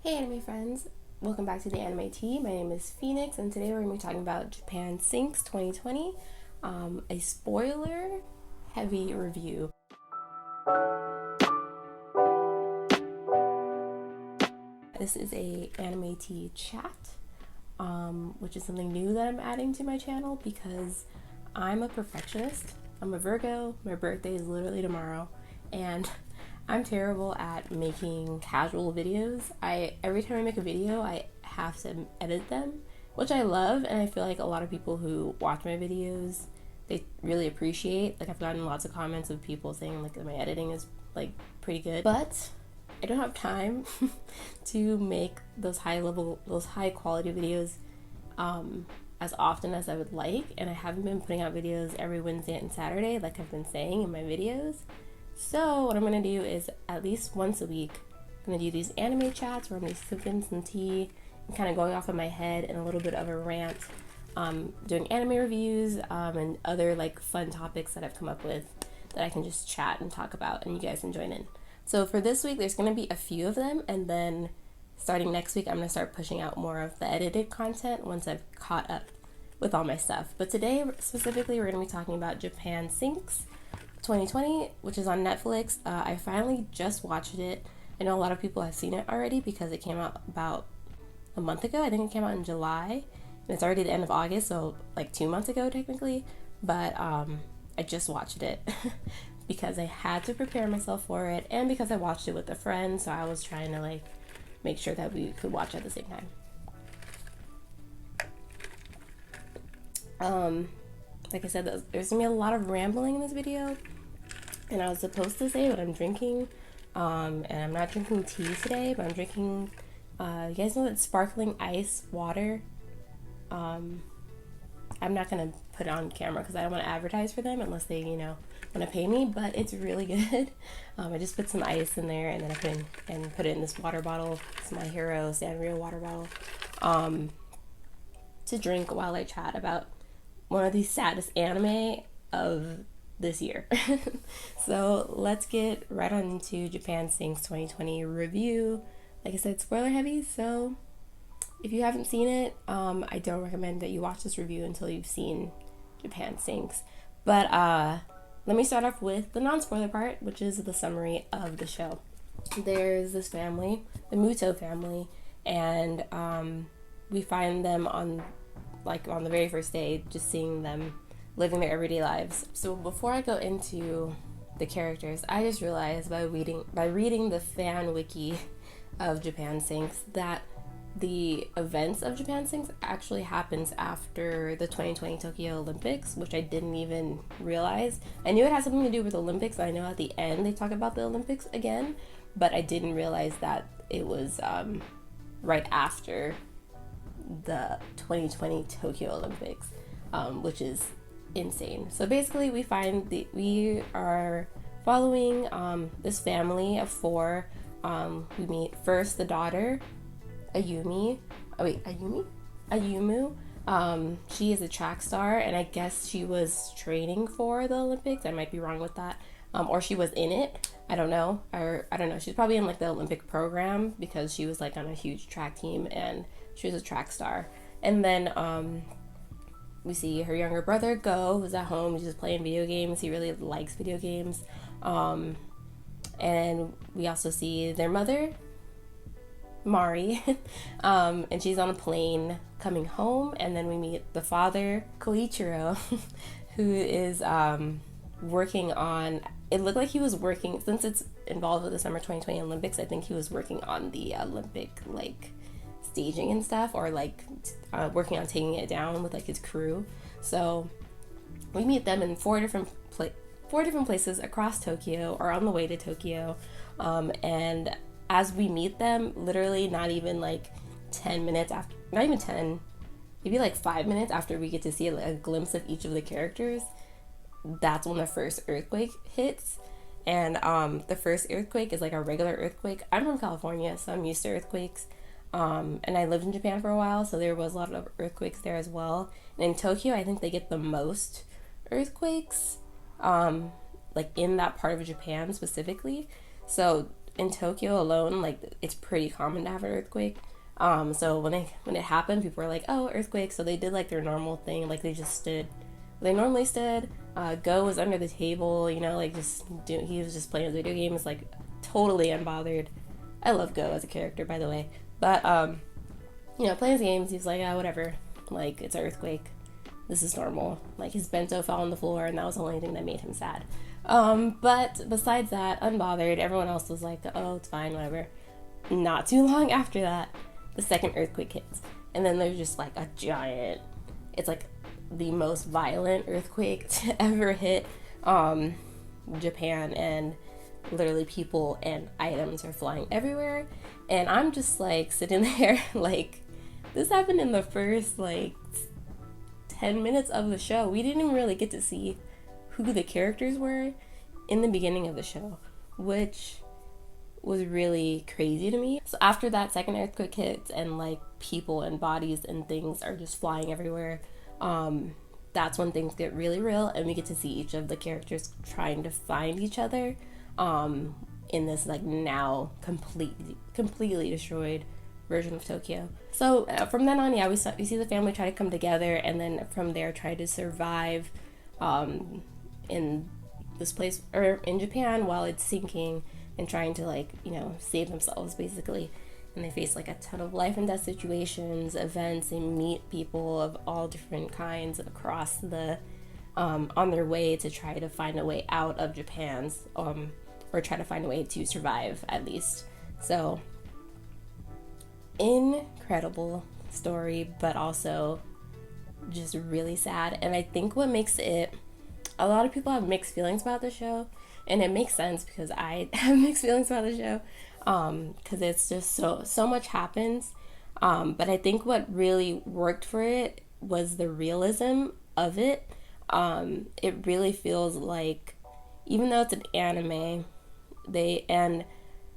Hey anime friends, welcome back to the Anime Tea. My name is Phoenix and today we're going to be talking about Japan Sinks 2020, a spoiler heavy review. This is a Anime Tea chat, which is something new that I'm adding to my channel because I'm a perfectionist. I'm a Virgo, my birthday is literally tomorrow, and I'm terrible at making casual videos. Every time I make a video, I have to edit them, which I love, and I feel like a lot of people who watch my videos, they really appreciate. Like, I've gotten lots of comments of people saying like that my editing is like pretty good, but I don't have time to make those high quality videos as often as I would like, and I haven't been putting out videos every Wednesday and Saturday like I've been saying in my videos. So what I'm going to do is at least once a week, I'm going to do these anime chats where I'm going to be sipping some tea and kind of going off in my head and a little bit of a rant, doing anime reviews and other like fun topics that I've come up with that I can just chat and talk about and you guys can join in. So for this week, there's going to be a few of them, and then starting next week, I'm going to start pushing out more of the edited content once I've caught up with all my stuff. But today, specifically, we're going to be talking about Japan Sinks 2020, which is on Netflix. I finally just watched it. I know a lot of people have seen it already because it came out about a month ago. I think it came out in July, and it's already the end of August, so like 2 months ago technically. But I just watched it because I had to prepare myself for it, and because I watched it with a friend, so I was trying to like make sure that we could watch at the same time. Like I said, there's gonna be a lot of rambling in this video, and I was supposed to say what I'm drinking, and I'm not drinking tea today, but I'm drinking, you guys know that sparkling ice water. I'm not gonna put it on camera because I don't want to advertise for them unless they, want to pay me, but it's really good. I just put some ice in there, and then I put it in this water bottle. It's my hero Sanrio water bottle, to drink while I chat about one of the saddest anime of this year. So let's get right on into Japan Sinks 2020 review. Like I said, spoiler heavy, so if you haven't seen it, I don't recommend that you watch this review until you've seen Japan Sinks. But let me start off with the non-spoiler part, which is the summary of the show. There's this family, the Muto family, and we find them on the very first day, just seeing them living their everyday lives. So before I go into the characters, I just realized by reading the fan wiki of Japan Sinks that the events of Japan Sinks actually happens after the 2020 Tokyo Olympics, which I didn't even realize. I knew it had something to do with Olympics. I know at the end they talk about the Olympics again, but I didn't realize that it was right after the 2020 Tokyo Olympics, which is insane. So basically we are following this family of four. We meet first the daughter, Ayumu. She is a track star, and I guess she was training for the Olympics. I might be wrong with that. Or she was in it. I don't know. Or I don't know. She's probably in like the Olympic program because she was like on a huge track team and she was a track star. And then we see her younger brother Go, who's at home. He's just playing video games. He really likes video games. And we also see their mother, Mari, and she's on a plane coming home. And then we meet the father, Koichiro, who is working on, it looked like he was working, since it's involved with the summer 2020 Olympics, I think he was working on the Olympic like staging and stuff, or like working on taking it down with like his crew. So we meet them in four different places across Tokyo, or on the way to Tokyo, and as we meet them, literally not even like 10 minutes after, not even 10, maybe like 5 minutes after we get to see a glimpse of each of the characters, that's when the first earthquake hits. And the first earthquake is like a regular earthquake. I'm from California, so I'm used to earthquakes. And I lived in Japan for a while, so there was a lot of earthquakes there as well. And in Tokyo, I think they get the most earthquakes, like in that part of Japan specifically. So in Tokyo alone, like it's pretty common to have an earthquake. So when it happened, people were like, "Oh, earthquake!" So they did like their normal thing, like they just stood. They normally stood. Go was under the table, you know, like he was just playing his video games, like totally unbothered. I love Go as a character, by the way, but you know, playing his games, he's like, "Ah, whatever. Like it's an earthquake. This is normal." Like his bento fell on the floor, and that was the only thing that made him sad. But besides that, unbothered. Everyone else was like, "Oh, it's fine, whatever." Not too long after that, the second earthquake hits, and then there's just like a giant. It's like the most violent earthquake to ever hit Japan, and literally people and items are flying everywhere, and I'm just like sitting there like, this happened in the first like 10 minutes of the show. We didn't even really get to see who the characters were in the beginning of the show, which was really crazy to me. So after that second earthquake hits and like people and bodies and things are just flying everywhere, that's when things get really real, and we get to see each of the characters trying to find each other in this like now completely destroyed version of Tokyo. So from then on, yeah, we see the family try to come together, and then from there try to survive in this place or in Japan while it's sinking, and trying to like, you know, save themselves basically. And they face like a ton of life and death situations, events, and meet people of all different kinds across the on their way to try to find a way out of Japan's or try to find a way to survive at least. So incredible story, but also just really sad. And I think what makes it, a lot of people have mixed feelings about the show, and it makes sense because I have mixed feelings about the show, because it's just so much happens, but I think what really worked for it was the realism of it. It really feels like, even though it's an anime, and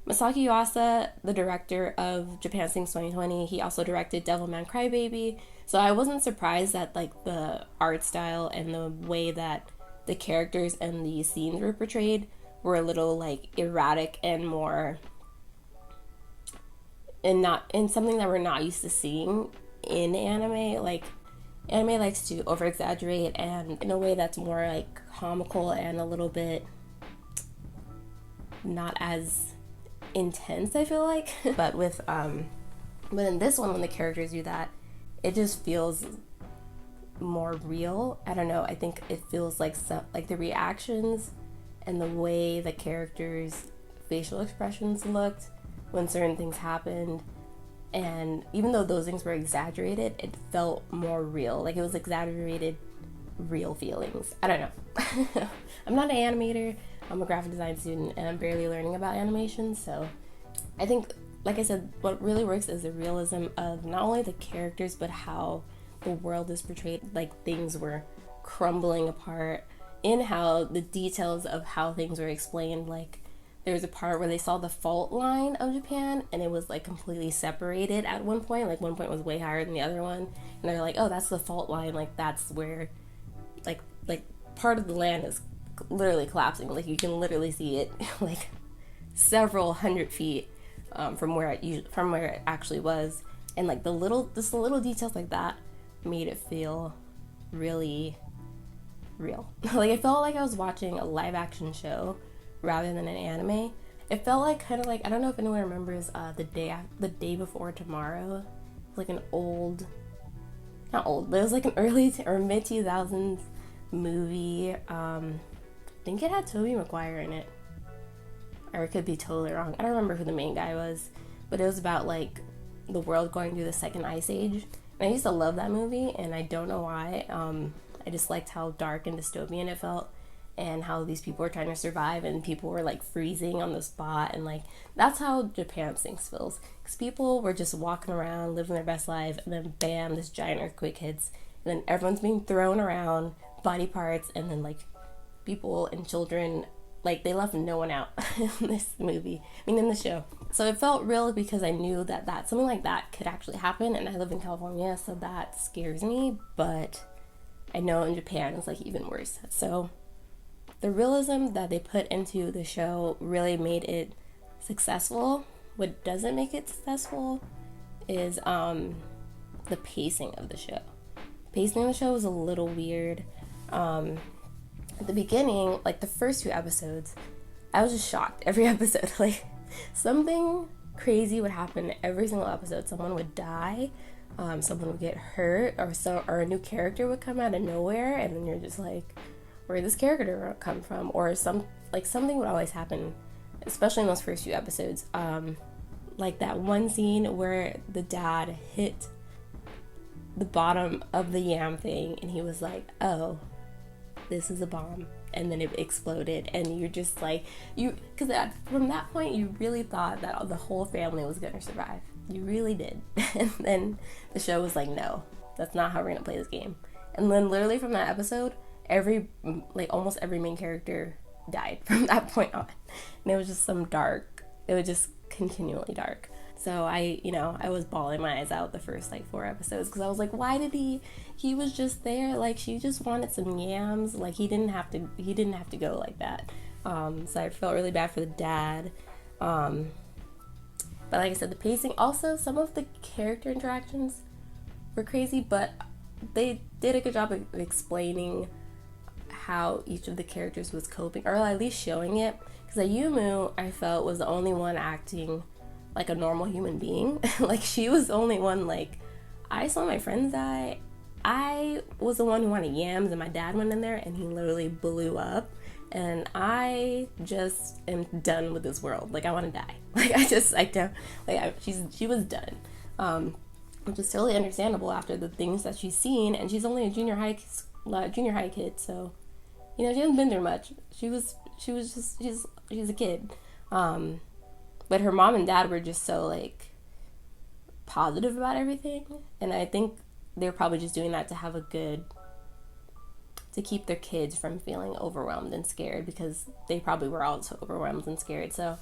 Masaki Yuasa, the director of Japan Sings 2020, he also directed Devilman Crybaby, so I wasn't surprised that like the art style and the way that the characters and the scenes were portrayed were a little like erratic and more, and not in something that we're not used to seeing in anime. Like anime likes to over exaggerate and in a way that's more like comical and a little bit not as intense, I feel like. but in this one, when the characters do that, it just feels more real. I don't know, I think it feels like like the reactions and the way the characters' facial expressions looked when certain things happened, and even though those things were exaggerated, it felt more real. Like it was exaggerated real feelings. I don't know. I'm not an animator, I'm a graphic design student, and I'm barely learning about animation, so I think, like I said, what really works is the realism of not only the characters but how the world is portrayed. Like things were crumbling apart, in how the details of how things were explained. Like there was a part where they saw the fault line of Japan, and it was like completely separated at one point. Like one point was way higher than the other one, and they're like, "Oh, that's the fault line. Like that's where, like part of the land is literally collapsing. Like you can literally see it, like several hundred feet from where it actually was." And like the little details like that made it feel really real. Like it felt like I was watching a live action show rather than an anime. It felt like kind of like, I don't know if anyone remembers the day before tomorrow, like an old, not old, but it was like an early or mid 2000s movie. I think it had Tobey Maguire in it, or it could be totally wrong. I don't remember who the main guy was, but it was about like the world going through the second ice age. And I used to love that movie, and I don't know why. I just liked how dark and dystopian it felt, and how these people were trying to survive, and people were like freezing on the spot, and like that's how Japan Sings feels, because people were just walking around living their best life, and then bam, this giant earthquake hits, and then everyone's being thrown around, body parts, and then like people and children, like they left no one out in this movie, in the show. So it felt real because I knew that something like that could actually happen, and I live in California, so that scares me, but I know in Japan it's like even worse. So the realism that they put into the show really made it successful. What doesn't make it successful is the pacing of the show. Pacing of the show was a little weird. At the beginning, like the first 2 episodes, I was just shocked every episode. Like, something crazy would happen every single episode. Someone would die, someone would get hurt, or a new character would come out of nowhere, and then you're just like, where did this character come from? Or something would always happen, especially in those first few episodes. Like that one scene where the dad hit the bottom of the yam thing, and he was like, oh, this is a bomb, and then it exploded, and you're just like, because from that point you really thought that the whole family was gonna survive. You really did. And then the show was like, no, that's not how we're gonna play this game. And then literally from that episode, almost every main character died from that point on, and it was just it was just continually dark. So I was bawling my eyes out the first 4 episodes, because I was like, why did he was just there, like she just wanted some yams, like he didn't have to go like that. So I felt really bad for the dad. But like I said, the pacing, also some of the character interactions were crazy, but they did a good job of explaining how each of the characters was coping, or at least showing it. Because Ayumu, I felt, was the only one acting like a normal human being. Like, she was the only one, like, I saw my friends die. I was the one who wanted yams, and my dad went in there and he literally blew up. And I just am done with this world. Like, I want to die. She was done. Which is totally understandable after the things that she's seen, and she's only a junior high kid, so, she hasn't been through much. She's a kid. But her mom and dad were just so, like, positive about everything. And I think they're probably just doing that to keep their kids from feeling overwhelmed and scared, because they probably were also overwhelmed and scared. So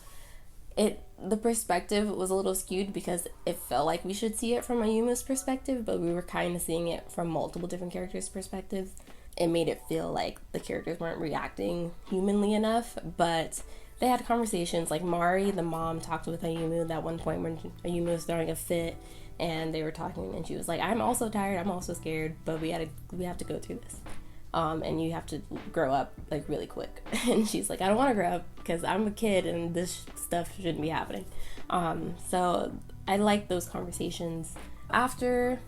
the perspective was a little skewed, because it felt like we should see it from Ayumu's perspective, but we were kind of seeing it from multiple different characters' perspectives. It made it feel like the characters weren't reacting humanly enough, but they had conversations. Like, Mari, the mom, talked with Ayumu that one point when Ayumu was throwing a fit, and they were talking, and she was like, I'm also tired, I'm also scared, but we have to go through this. And you have to grow up, like, really quick. And she's like, I don't want to grow up because I'm a kid and this stuff shouldn't be happening. So I like those conversations. After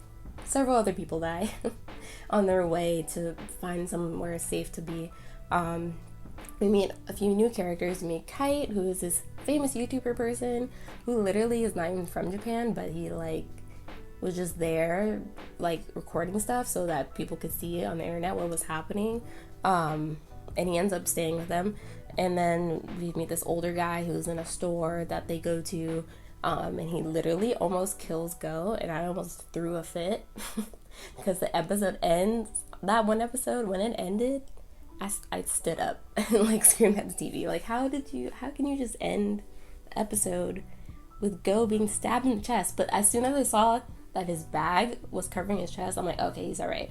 several other people die on their way to find somewhere safe to be, we meet a few new characters. We meet Kite, who is this famous YouTuber person who literally is not even from Japan, but he, like, was just there, like, recording stuff so that people could see on the internet what was happening. And he ends up staying with them. And then we meet this older guy who's in a store that they go to, and he literally almost kills Go, and I almost threw a fit because the episode ends. That one episode, when it ended, I stood up and, like, screamed at the TV. Like, how can you just end the episode with Go being stabbed in the chest? But as soon as I saw that his bag was covering his chest, I'm like, okay, he's all right.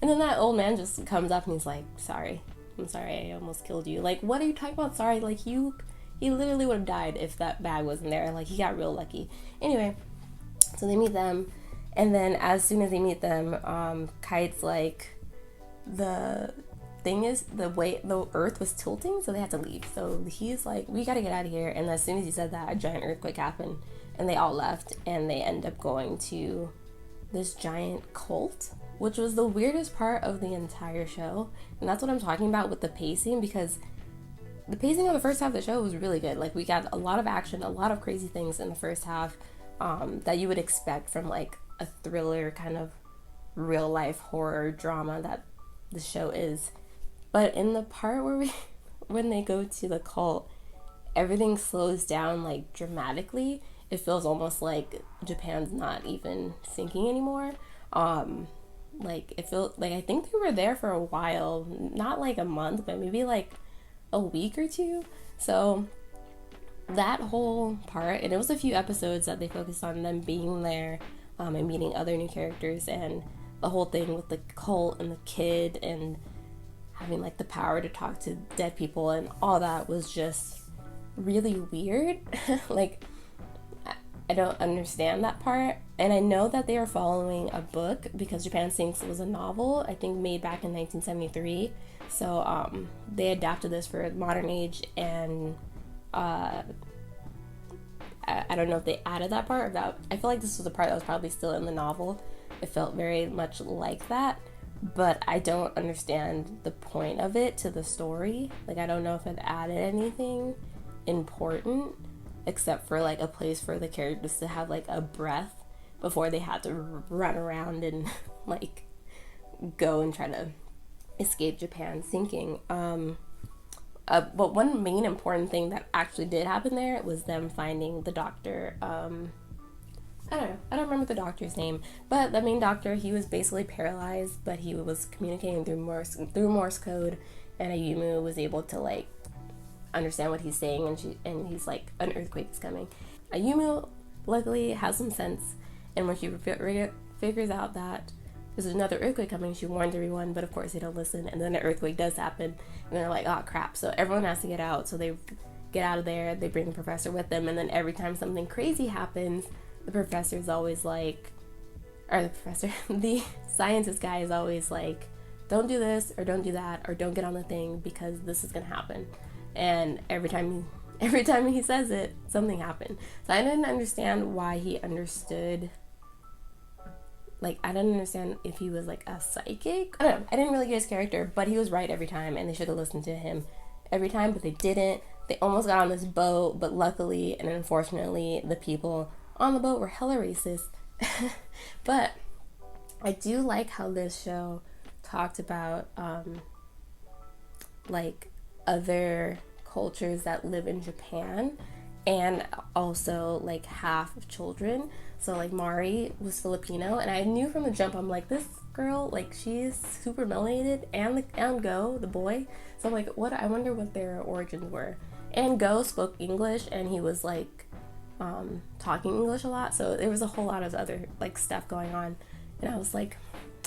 And then that old man just comes up and he's like, I'm sorry, I almost killed you. Like, what are you talking about? Sorry, like, he literally would have died if that bag wasn't there. Like, he got real lucky. Anyway, so they meet them, and then as soon as they meet them, Kite's like, the thing is, the earth was tilting, so they had to leave. So he's like, we gotta get out of here. And as soon as he said that, a giant earthquake happened, and they all left, and they end up going to this giant cult, which was the weirdest part of the entire show. And that's what I'm talking about with the pacing, because the pacing of the first half of the show was really good. Like, we got a lot of action, a lot of crazy things in the first half, that you would expect from, like, a thriller kind of real life horror drama that the show is. But in the part when they go to the cult, everything slows down, like, dramatically. It feels almost like Japan's not even sinking anymore. Like, it feels like, I think they were there for a while, not like a month, but maybe like a week or two. So that whole part, and it was a few episodes that they focused on them being there, and meeting other new characters, and the whole thing with the cult and the kid and having, like, the power to talk to dead people, and all that was just really weird. Like, I don't understand that part. And I know that they are following a book because Japan Sinks was a novel, I think made back in 1973. So they adapted this for modern age, and I don't know if they added that part or that. I feel like this was a part that was probably still in the novel. It felt very much like that, but I don't understand the point of it to the story. Like, I don't know if it added anything important except for like a place for the characters to have like a breath before they had to run around and like go and try to escape Japan sinking. But one main important thing that actually did happen there was them finding the doctor. I don't remember the doctor's name, but the main doctor, he was basically paralyzed, but he was communicating through Morse code, and Ayumu was able to like understand what he's saying, and he's like, an earthquake is coming. Ayumu luckily has some sense, and when she figures out that there's another earthquake coming, she warns everyone, but of course they don't listen, and then the earthquake does happen, and they're like, oh crap, so everyone has to get out. So they get out of there, they bring the professor with them, and then every time something crazy happens, the professor's always like, or the professor, the scientist guy is always like, don't do this, or don't do that, or don't get on the thing, because this is gonna happen. And every time he says it, something happened. So I didn't understand why he understood. Like, I didn't understand if he was like a psychic. I don't know. I didn't really get his character, but he was right every time, and they should have listened to him every time, but they didn't. They almost got on this boat, but luckily and unfortunately, the people on the boat were hella racist. But I do like how this show talked about like other cultures that live in Japan, and also like half of children. So like Mari was Filipino, and I knew from the jump, I'm like, this girl, like, she's super melanated, and Go, the boy. So I'm like, what? I wonder what their origins were. And Go spoke English, and he was like talking English a lot. So there was a whole lot of other like stuff going on, and I was like,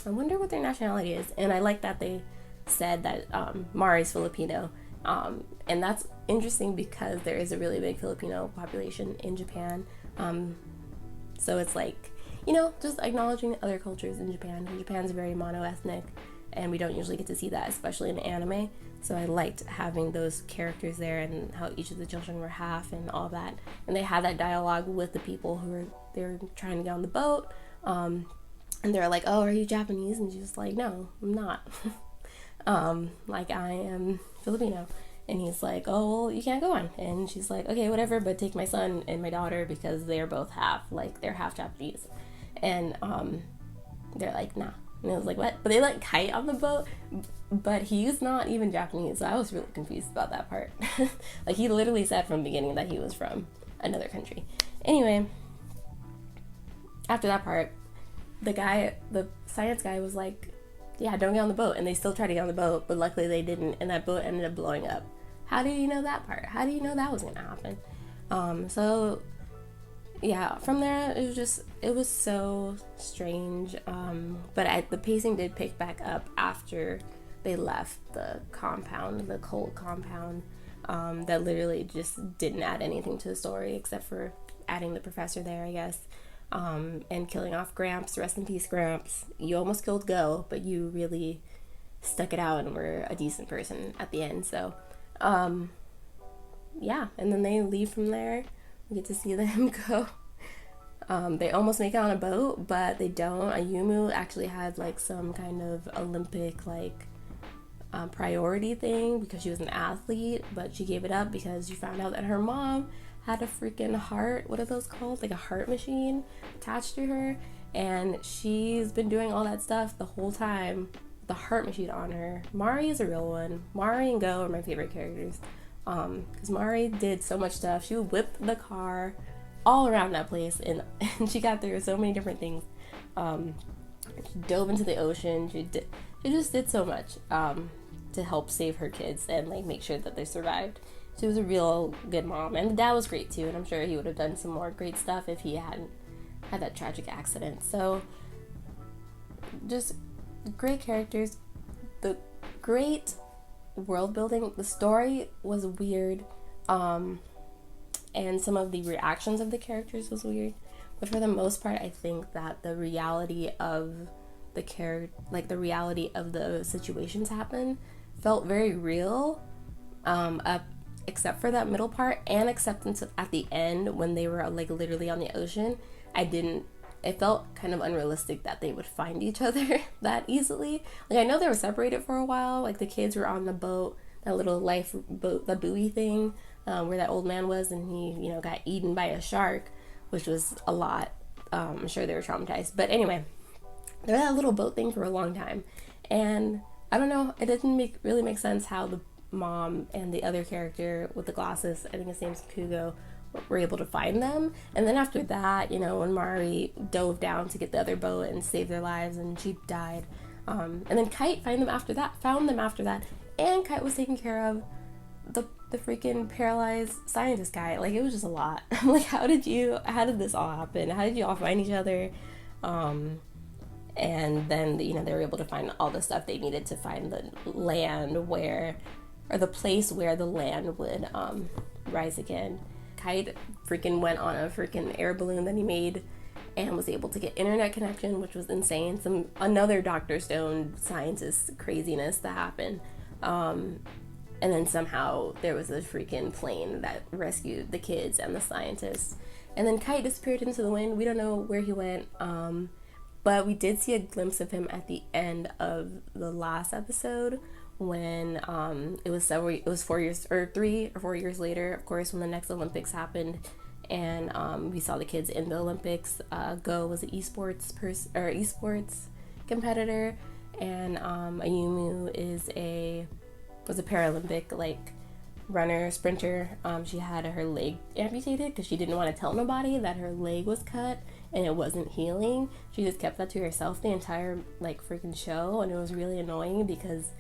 I wonder what their nationality is. And I like that they said that Mari's Filipino. And that's interesting because there is a really big Filipino population in Japan. So it's like, you know, just acknowledging other cultures in Japan. Japan's very mono-ethnic, and we don't usually get to see that, especially in anime. So I liked having those characters there, and how each of the children were half and all that. And they had that dialogue with the people who were trying to get on the boat. And they're like, oh, are you Japanese? And she's like, no, I'm not. Like, I am Filipino. And he's like, oh, well, you can't go on. And she's like, okay, whatever, but take my son and my daughter, because they're both they're half Japanese. And they're like, nah. And I was like, what? But they like kite on the boat, but he's not even Japanese. So I was really confused about that part. Like, he literally said from the beginning that he was from another country. Anyway, after that part, the science guy was like, yeah, don't get on the boat. And they still tried to get on the boat, but luckily they didn't, and that boat ended up blowing up. How do you know that part? How do you know that was gonna happen? So yeah, from there it was so strange. But the pacing did pick back up after they left the compound, the cult compound, that literally just didn't add anything to the story except for adding the professor there, I guess. And killing off Gramps. Rest in peace, Gramps. You almost killed Go, but you really stuck it out and were a decent person at the end. So yeah, and then they leave from there. We get to see them go. They almost make it on a boat, but they don't. Ayumu actually had like some kind of Olympic like priority thing because she was an athlete, but she gave it up because she found out that her mom had a freaking heart, what are those called? Like a heart machine attached to her, and she's been doing all that stuff the whole time, the heart machine on her. Mari is a real one. Mari and Go are my favorite characters, because Mari did so much stuff. She would whip the car all around that place, and she got through so many different things. She dove into the ocean. She just did so much to help save her kids and like make sure that they survived. She was a real good mom, and the dad was great too, and I'm sure he would have done some more great stuff if he hadn't had that tragic accident. So just great characters, the great world building. The story was weird. and some of the reactions of the characters was weird. But for the most part, I think that the reality of the reality of the situations happen felt very real, except for that middle part, and acceptance at the end when they were like literally on the ocean. It felt kind of unrealistic that they would find each other that easily. Like, I know they were separated for a while, like the kids were on the boat, that little life boat, the buoy thing, where that old man was, and he, you know, got eaten by a shark, which was a lot. I'm sure they were traumatized, but anyway, they're that little boat thing for a long time. And I don't know, it didn't really make sense how the mom and the other character with the glasses, I think his name's Kugo, were able to find them. And then after that, you know, when Mari dove down to get the other boat and save their lives, and she died, and then Kite found them after that, and Kite was taking care of the freaking paralyzed scientist guy. Like, it was just a lot. I'm like, how did this all happen? How did you all find each other? And then, you know, they were able to find all the stuff they needed to find the land the place where the land would rise again. Kite freaking went on a freaking air balloon that he made and was able to get internet connection, which was insane. Another Dr. Stone scientist craziness that happened. And then somehow there was a freaking plane that rescued the kids and the scientists. And then Kite disappeared into the wind. We don't know where he went. But we did see a glimpse of him at the end of the last episode when it was 3 or 4 years later, of course, when the next Olympics happened, and we saw the kids in the Olympics. Go was an esports competitor, and Ayumu was a Paralympic like runner, sprinter. She had her leg amputated because she didn't want to tell nobody that her leg was cut and it wasn't healing. She just kept that to herself the entire like freaking show, and it was really annoying because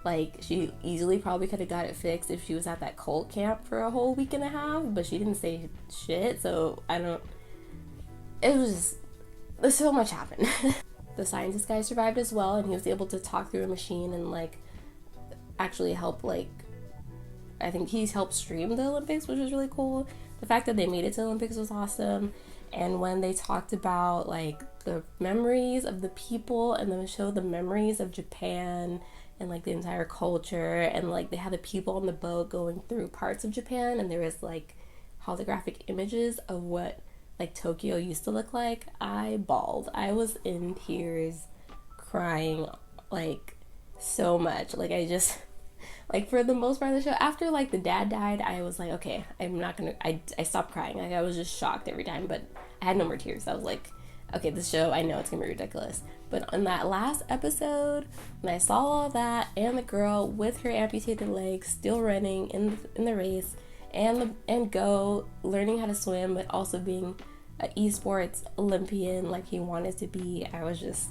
like she easily probably could have got it fixed if she was at that cult camp for a whole week and a half, but she didn't say shit. So so much happened. The scientist guy survived as well, and he was able to talk through a machine and like actually help, like, I think he's helped stream the Olympics, which was really cool. The fact that they made it to the Olympics was awesome. And when they talked about like the memories of the people and then showed the memories of Japan and like the entire culture, and like they had the people on the boat going through parts of Japan, and there was like holographic images of what like Tokyo used to look like, I bawled. I was in tears, crying like so much. Like, I just, like, for the most part of the show, after like the dad died, I was like, okay, I'm not gonna, I stopped crying. Like, I was just shocked every time, but I had no more tears. I was like, okay, this show, I know it's gonna be ridiculous. But on that last episode, when I saw all that, and the girl with her amputated legs still running in the race, and Go learning how to swim, but also being an esports Olympian like he wanted to be, I was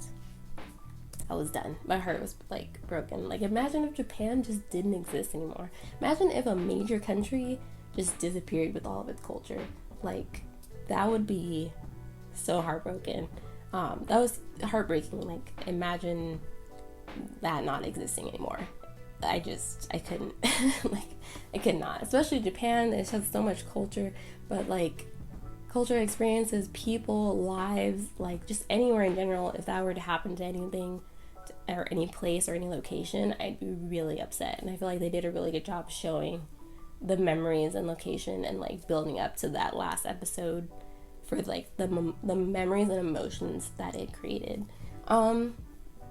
done. My heart was like broken. Like, imagine if Japan just didn't exist anymore. Imagine if a major country just disappeared with all of its culture. Like, that would be so heartbroken. That was heartbreaking. Like, imagine that not existing anymore. I couldn't. Like, I could not. Especially Japan, it has so much culture, but like culture, experiences, people, lives, like just anywhere in general, if that were to happen to anything or any place or any location, I'd be really upset. And I feel like they did a really good job showing the memories and location and like building up to that last episode for like the memories and emotions that it created.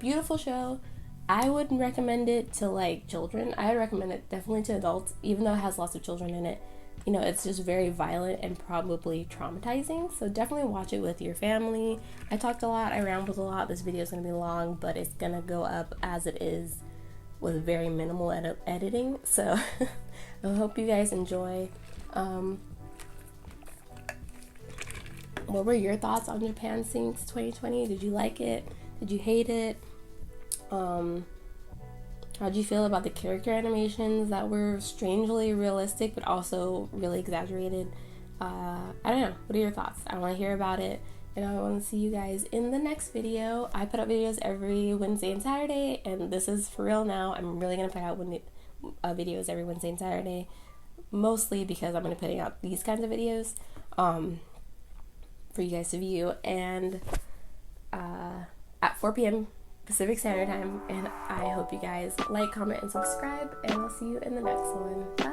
Beautiful show. I would recommend it to like children. I would recommend it definitely to adults, even though it has lots of children in it. You know, it's just very violent and probably traumatizing, so definitely watch it with your family. I talked a lot, I rambled a lot. This video is going to be long, but it's going to go up as it is with very minimal editing, so I hope you guys enjoy. What were your thoughts on Japan since 2020? Did you like it? Did you hate it? How'd you feel about the character animations that were strangely realistic but also really exaggerated? I don't know. What are your thoughts? I want to hear about it, and I want to see you guys in the next video. I put up videos every Wednesday and Saturday, and this is for real now. I'm really going to put out videos every Wednesday and Saturday. mostly because I'm going to be putting out these kinds of videos for you guys to view, and at 4 p.m. Pacific Standard Time. And I hope you guys like, comment, and subscribe, and I'll see you in the next one.